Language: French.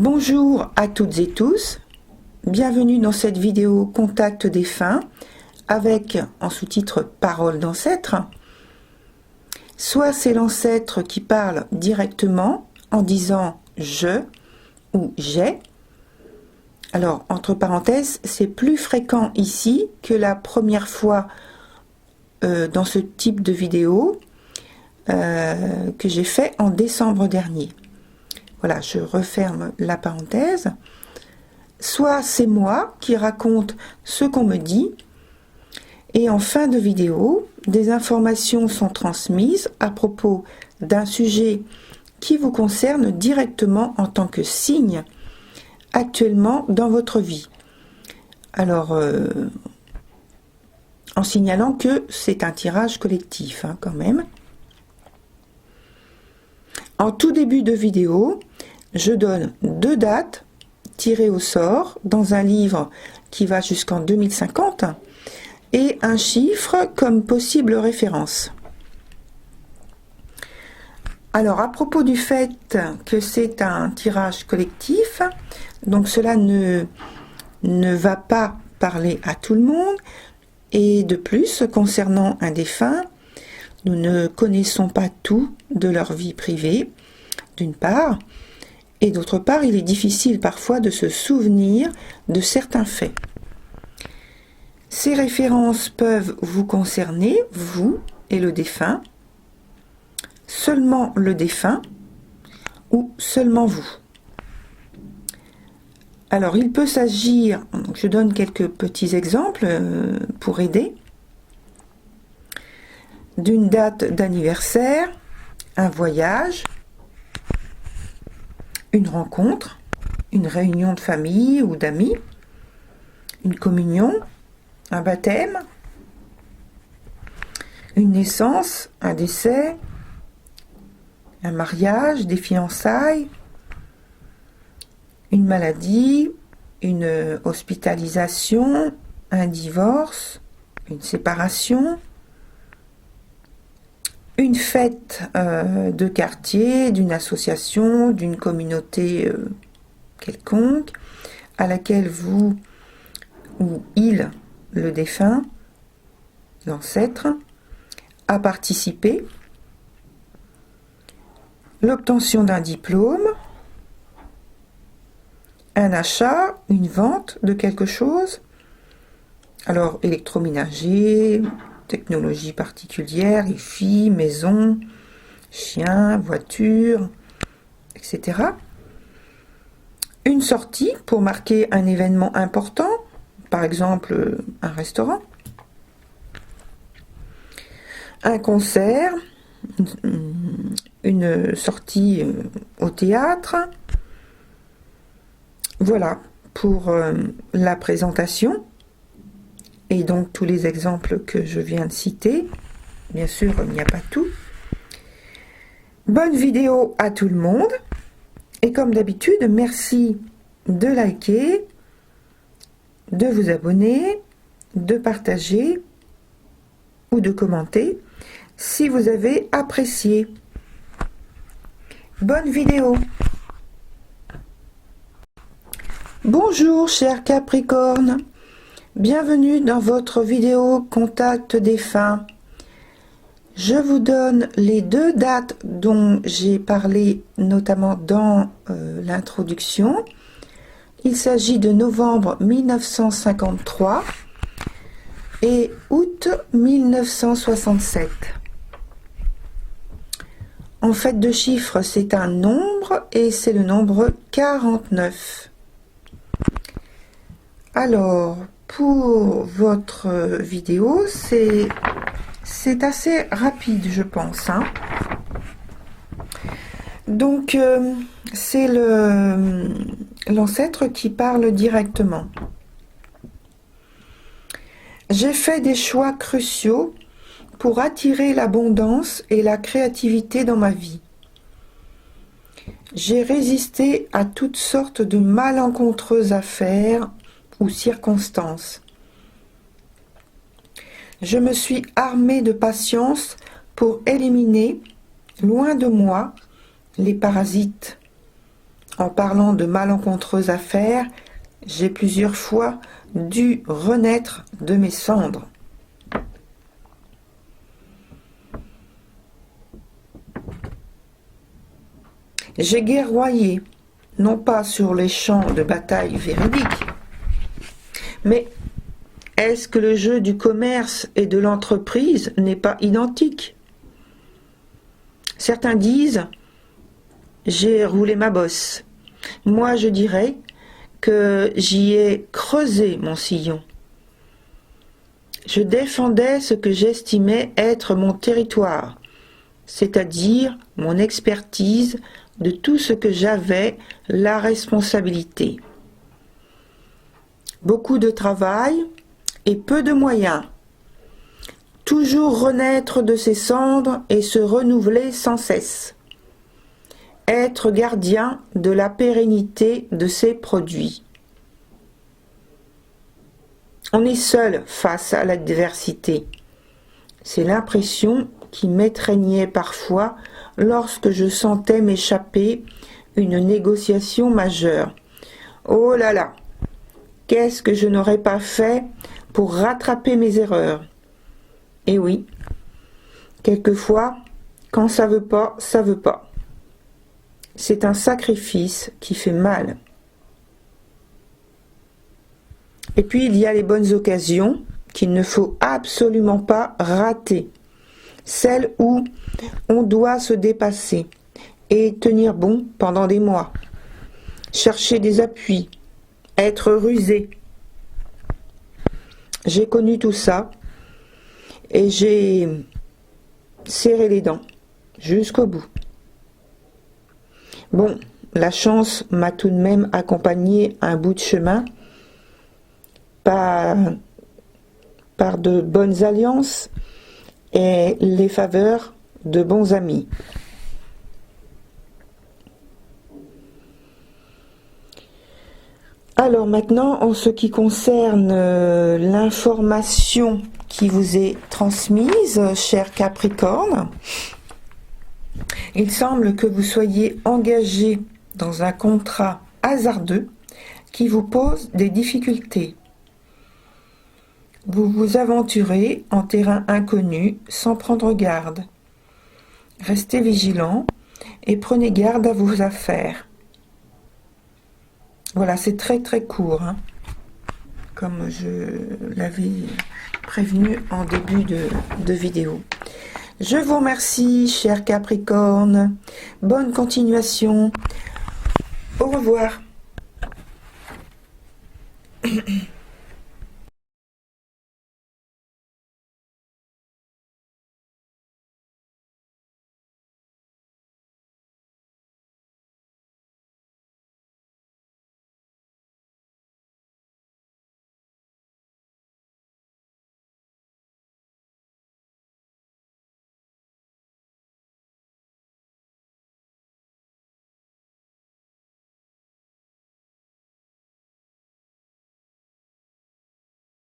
Bonjour à toutes et tous, bienvenue dans cette vidéo Contact défunt avec en sous-titre Paroles d'ancêtre. Soit c'est l'ancêtre qui parle directement en disant je ou j'ai. Alors entre parenthèses, c'est plus fréquent ici que la première fois dans ce type de vidéo que j'ai fait en décembre dernier. Voilà, je referme la parenthèse. Soit c'est moi qui raconte ce qu'on me dit, et en fin de vidéo, des informations sont transmises à propos d'un sujet qui vous concerne directement en tant que signe actuellement dans votre vie. Alors, en signalant que c'est un tirage collectif, quand même. En tout début de vidéo, je donne 2 dates tirées au sort dans un livre qui va jusqu'en 2050 et un chiffre comme possible référence. Alors à propos du fait que c'est un tirage collectif, donc cela ne va pas parler à tout le monde, et de plus concernant un défunt, nous ne connaissons pas tout de leur vie privée, d'une part, et d'autre part, il est difficile parfois de se souvenir de certains faits. Ces références peuvent vous concerner, vous et le défunt, seulement le défunt ou seulement vous. Alors, il peut s'agir, je donne quelques petits exemples pour aider, d'une date d'anniversaire, un voyage, une rencontre, une réunion de famille ou d'amis, une communion, un baptême, une naissance, un décès, un mariage, des fiançailles, une maladie, une hospitalisation, un divorce, une séparation, une fête de quartier, d'une association, d'une communauté quelconque, à laquelle vous ou il, le défunt, l'ancêtre, a participé, l'obtention d'un diplôme, un achat, une vente de quelque chose, alors électroménager, technologie particulière, hi-fi, maison, chien, voiture, etc. Une sortie pour marquer un événement important, par exemple un restaurant, un concert, une sortie au théâtre. Voilà pour la présentation. Et donc tous les exemples que je viens de citer, bien sûr il n'y a pas tout. Bonne vidéo à tout le monde, et comme d'habitude, merci de liker, de vous abonner, de partager ou de commenter si vous avez apprécié. Bonne vidéo. Bonjour chers Capricornes. Bienvenue dans votre vidéo Contact défunt. Je vous donne les 2 dates dont j'ai parlé notamment dans l'introduction. Il s'agit de novembre 1953 et août 1967. En fait de chiffres, c'est un nombre et c'est le nombre 49. Alors, pour votre vidéo, c'est assez rapide, je pense. Donc, c'est l'ancêtre qui parle directement. J'ai fait des choix cruciaux pour attirer l'abondance et la créativité dans ma vie. J'ai résisté à toutes sortes de malencontreuses affaires ou circonstances. Je me suis armée de patience pour éliminer, loin de moi, les parasites, en parlant de malencontreuses affaires, j'ai plusieurs fois dû renaître de mes cendres. J'ai guerroyé, non pas sur les champs de bataille véridiques, mais est-ce que le jeu du commerce et de l'entreprise n'est pas identique? Certains disent « j'ai roulé ma bosse ». Moi, je dirais que j'y ai creusé mon sillon. Je défendais ce que j'estimais être mon territoire, c'est-à-dire mon expertise de tout ce que j'avais la responsabilité. Beaucoup de travail et peu de moyens. Toujours renaître de ses cendres et se renouveler sans cesse. Être gardien de la pérennité de ses produits. On est seul face à l'adversité. C'est l'impression qui m'étreignait parfois lorsque je sentais m'échapper une négociation majeure. Oh là là, qu'est-ce que je n'aurais pas fait pour rattraper mes erreurs? Et oui, quelquefois, quand ça veut pas, ça veut pas. C'est un sacrifice qui fait mal. Et puis il y a les bonnes occasions qu'il ne faut absolument pas rater. Celles où on doit se dépasser et tenir bon pendant des mois. Chercher des appuis, être rusé. J'ai connu tout ça et j'ai serré les dents jusqu'au bout. Bon, la chance m'a tout de même accompagné un bout de chemin par de bonnes alliances et les faveurs de bons amis. Alors maintenant, en ce qui concerne l'information qui vous est transmise, cher Capricorne, il semble que vous soyez engagé dans un contrat hasardeux qui vous pose des difficultés. Vous vous aventurez en terrain inconnu sans prendre garde. Restez vigilant et prenez garde à vos affaires. Voilà, c'est très très court, hein, comme je l'avais prévenu en début de vidéo. Je vous remercie, cher Capricorne. Bonne continuation. Au revoir.